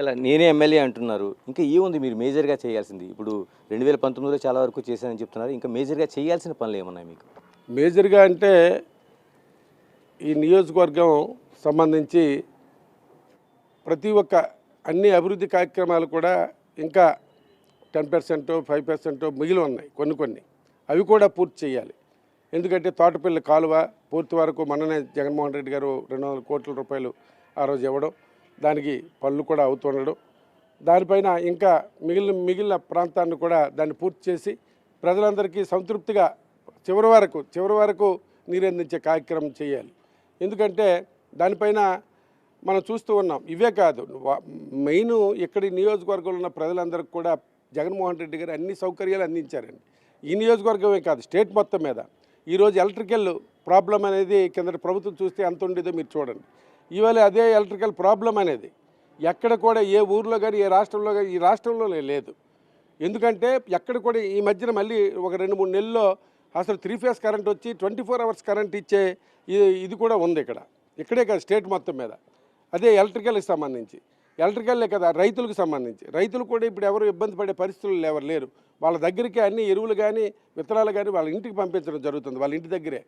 అలా నేనే ఎమ్మెల్యే అంటున్నారు. ఇంకా ఏముంది మీరు మేజర్‌గా చేయాల్సింది? ఇప్పుడు 2019లో చాలా వరకు చేశానని చెప్తున్నారు. ఇంకా మేజర్‌గా చేయాల్సిన పనులేమున్నాయి మీకు? మేజర్‌గా అంటే ఈ నియోజకవర్గం సంబంధించి ప్రతి ఒక్క అన్ని అభివృద్ధి కార్యక్రమాలు కూడా ఇంకా 10%, 5% మిగిలి ఉన్నాయి కొన్ని. అవి కూడా పూర్తి చేయాలి. ఎందుకంటే తోటపల్లి కాలువ పూర్తి వరకు మొన్ననే జగన్మోహన్ రెడ్డి గారు 200 కోట్ల రూపాయలు ఆ రోజు ఇవ్వడం, దానికి పనులు కూడా అవుతుండడం, దానిపైన ఇంకా మిగిలిన ప్రాంతాన్ని కూడా దాన్ని పూర్తి చేసి ప్రజలందరికీ సంతృప్తిగా చివరి వరకు నీరు అందించే కార్యక్రమం చేయాలి. ఎందుకంటే దానిపైన మనం చూస్తూ ఉన్నాం. ఇవే కాదు, మెయిన్ ఇక్కడి నియోజకవర్గంలో ఉన్న ప్రజలందరికీ కూడా జగన్మోహన్ రెడ్డి గారు అన్ని సౌకర్యాలు అందించారండి. ఈ నియోజకవర్గమే కాదు, స్టేట్ మొత్తం మీద ఈరోజు ఎలక్ట్రికల్ ప్రాబ్లం అనేది కిందటి ప్రభుత్వం చూస్తే ఎంత ఉండేదో మీరు చూడండి. ఇవాళ అదే ఎలక్ట్రికల్ ప్రాబ్లం అనేది ఎక్కడ కూడా ఏ ఊర్లో కానీ ఏ రాష్ట్రంలో కానీ ఈ రాష్ట్రంలో లేదు. ఎందుకంటే ఎక్కడ కూడా ఈ మధ్యన మళ్ళీ ఒక 2-3 నెలల్లో అసలు 3 ఫేజ్ కరెంట్ వచ్చి 24 అవర్స్ కరెంట్ ఇచ్చే ఇది కూడా ఉంది ఇక్కడే కాదు, స్టేట్ మొత్తం మీద. అదే ఎలక్ట్రికల్కి సంబంధించి, ఎలక్ట్రికల్లే కదా రైతులకు సంబంధించి, రైతులు కూడా ఇప్పుడు ఎవరు ఇబ్బంది పడే పరిస్థితులు ఎవరు లేరు. వాళ్ళ దగ్గరికి అన్ని ఎరువులు కానీ విత్తనాలు కానీ వాళ్ళ ఇంటికి పంపించడం జరుగుతుంది. వాళ్ళ ఇంటి దగ్గరే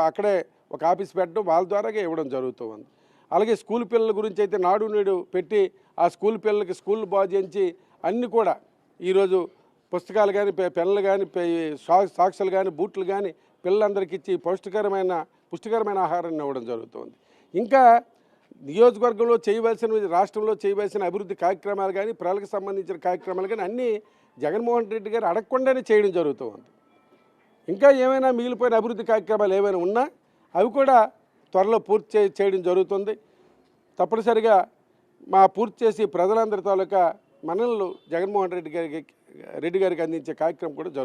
అక్కడే ఒక ఆఫీస్ పెట్టడం, వాళ్ళ ద్వారాగా ఇవ్వడం జరుగుతుంది. అలాగే స్కూల్ పిల్లల గురించి అయితే నాడు నేడు పెట్టి ఆ స్కూల్ పిల్లలకి స్కూల్ బాగు చేయించి అన్నీ కూడా ఈరోజు పుస్తకాలు కానీ పెన్నులు కానీ సాక్సులు కానీ బూట్లు కానీ పిల్లలందరికీ ఇచ్చి పుష్టికరమైన ఆహారాన్ని ఇవ్వడం జరుగుతుంది. ఇంకా నియోజకవర్గంలో రాష్ట్రంలో చేయవలసిన అభివృద్ధి కార్యక్రమాలు కానీ ప్రజలకు సంబంధించిన కార్యక్రమాలు కానీ అన్నీ జగన్మోహన్ రెడ్డి గారు అడగకుండానే చేయడం జరుగుతుంది. ఇంకా ఏమైనా మిగిలిపోయిన అభివృద్ధి కార్యక్రమాలు ఏమైనా ఉన్నా అవి కూడా త్వరలో పూర్తి చేయడం జరుగుతుంది. తప్పనిసరిగా పూర్తి చేసి ప్రజలందరి తాలూకా మన్ననలు జగన్మోహన్ రెడ్డి గారికి అందించే కార్యక్రమం కూడా జరుగుతుంది.